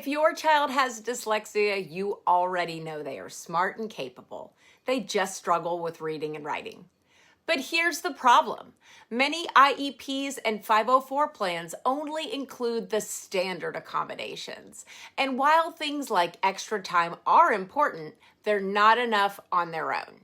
If your child has dyslexia, you already know they are smart and capable. They just struggle with reading and writing. But here's the problem. Many IEPs and 504 plans only include the standard accommodations. And while things like extra time are important, they're not enough on their own.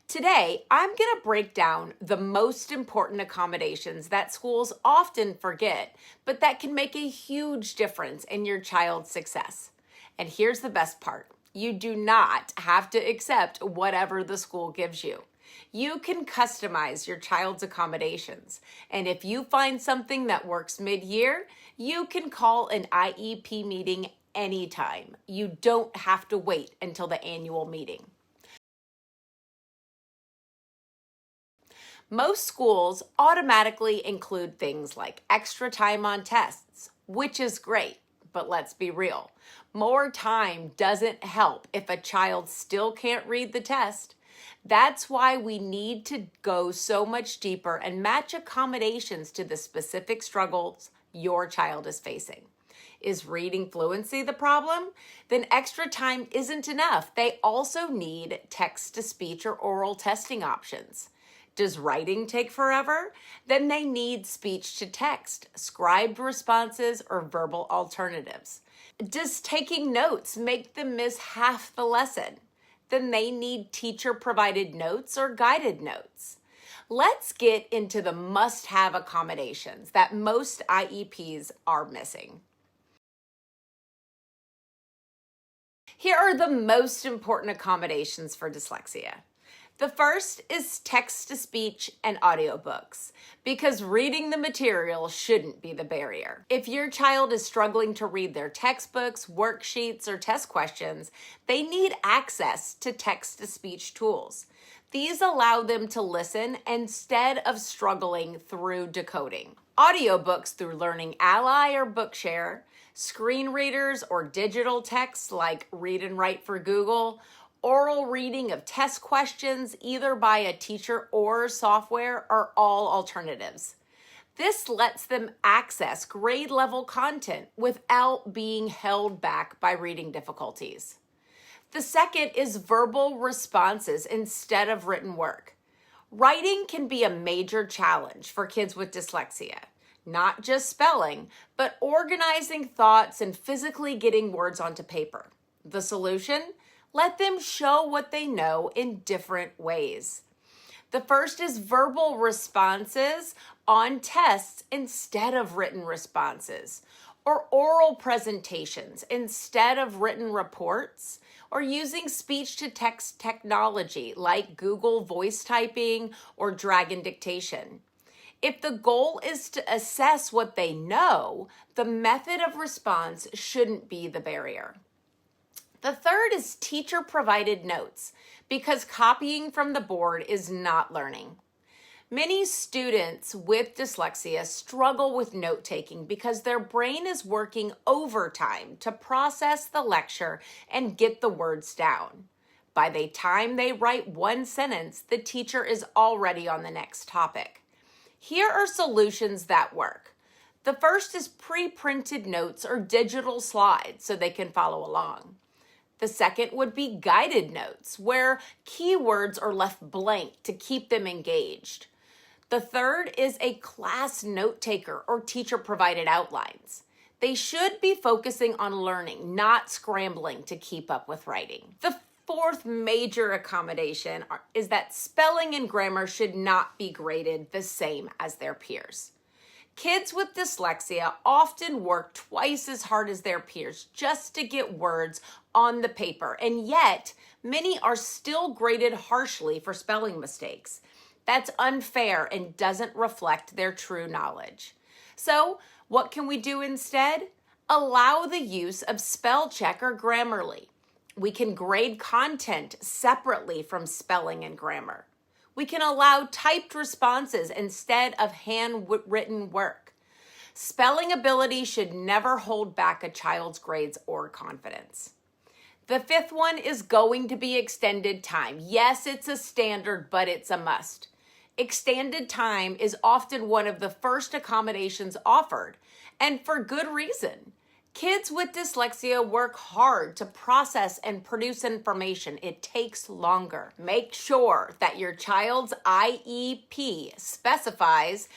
Today, I'm going to break down the most important accommodations that schools often forget, but that can make a huge difference in your child's success. And here's the best part. You do not have to accept whatever the school gives you. You can customize your child's accommodations. And if you find something that works mid-year, you can call an IEP meeting anytime. You don't have to wait until the annual meeting. Most schools automatically include things like extra time on tests, which is great, but let's be real. More time doesn't help if a child still can't read the test. That's why we need to go so much deeper and match accommodations to the specific struggles your child is facing. Is reading fluency the problem? Then extra time isn't enough. They also need text-to-speech or oral testing options. Does writing take forever? Then they need speech to text, scribed responses, or verbal alternatives. Does taking notes make them miss half the lesson? Then they need teacher-provided notes or guided notes. Let's get into the must-have accommodations that most IEPs are missing. Here are the most important accommodations for dyslexia. The first is text-to-speech and audiobooks, because reading the material shouldn't be the barrier. If your child is struggling to read their textbooks, worksheets, or test questions, they need access to text-to-speech tools. These allow them to listen instead of struggling through decoding. Audiobooks through Learning Ally or Bookshare, screen readers or digital texts like Read and Write for Google, oral reading of test questions either by a teacher or software are all alternatives. This lets them access grade level content without being held back by reading difficulties. The second is verbal responses instead of written work. Writing can be a major challenge for kids with dyslexia. Not just spelling, but organizing thoughts and physically getting words onto paper. The solution? Let them show what they know in different ways. The first is verbal responses on tests instead of written responses, or oral presentations instead of written reports, or using speech-to-text technology like Google voice typing or Dragon dictation. If the goal is to assess what they know, the method of response shouldn't be the barrier. The third is teacher-provided notes, because copying from the board is not learning. Many students with dyslexia struggle with note-taking because their brain is working overtime to process the lecture and get the words down. By the time they write one sentence, the teacher is already on the next topic. Here are solutions that work. The first is pre-printed notes or digital slides so they can follow along. The second would be guided notes, where keywords are left blank to keep them engaged. The third is a class note taker or teacher-provided outlines. They should be focusing on learning, not scrambling to keep up with writing. The fourth major accommodation is that spelling and grammar should not be graded the same as their peers. Kids with dyslexia often work twice as hard as their peers just to get words on the paper, and yet many are still graded harshly for spelling mistakes. That's unfair and doesn't reflect their true knowledge. So, what can we do instead? Allow the use of spell check or Grammarly. We can grade content separately from spelling and grammar. We can allow typed responses instead of handwritten work. Spelling ability should never hold back a child's grades or confidence. The fifth one is going to be extended time. Yes, it's a standard, but it's a must. Extended time is often one of the first accommodations offered, and for good reason. Kids with dyslexia work hard to process and produce information. It takes longer. Make sure that your child's IEP specifies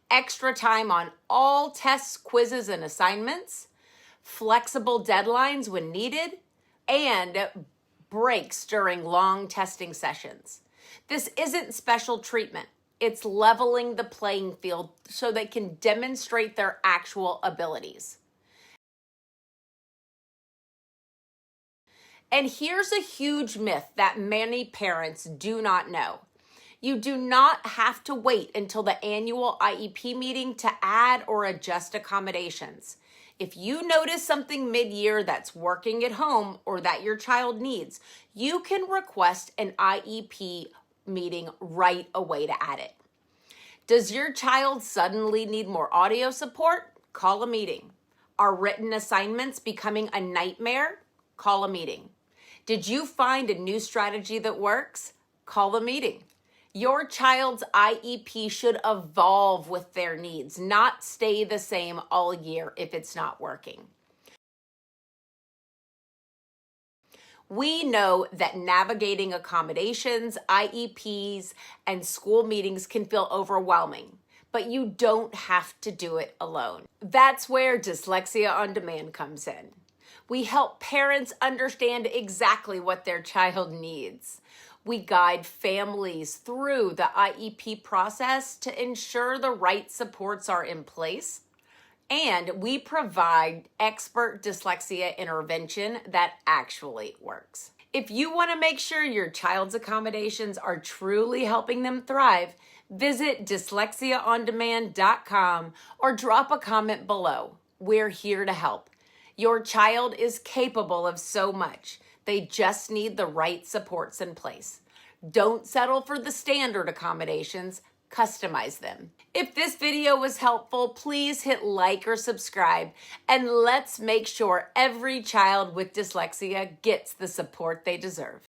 extra time on all tests, quizzes, and assignments, flexible deadlines when needed, and breaks during long testing sessions. This isn't special treatment. It's leveling the playing field so they can demonstrate their actual abilities. And here's a huge myth that many parents do not know. You do not have to wait until the annual IEP meeting to add or adjust accommodations. If you notice something mid-year that's working at home or that your child needs, you can request an IEP meeting right away to add it. Does your child suddenly need more audio support? Call a meeting. Are written assignments becoming a nightmare? Call a meeting. Did you find a new strategy that works? Call a meeting. Your child's IEP should evolve with their needs, not stay the same all year if it's not working. We know that navigating accommodations, IEPs, and school meetings can feel overwhelming, but you don't have to do it alone. That's where Dyslexia on Demand comes in. We help parents understand exactly what their child needs. We guide families through the IEP process to ensure the right supports are in place. And we provide expert dyslexia intervention that actually works. If you want to make sure your child's accommodations are truly helping them thrive, visit dyslexiaondemand.com or drop a comment below. We're here to help. Your child is capable of so much. They just need the right supports in place. Don't settle for the standard accommodations. Customize them. If this video was helpful, please hit like or subscribe, and let's make sure every child with dyslexia gets the support they deserve.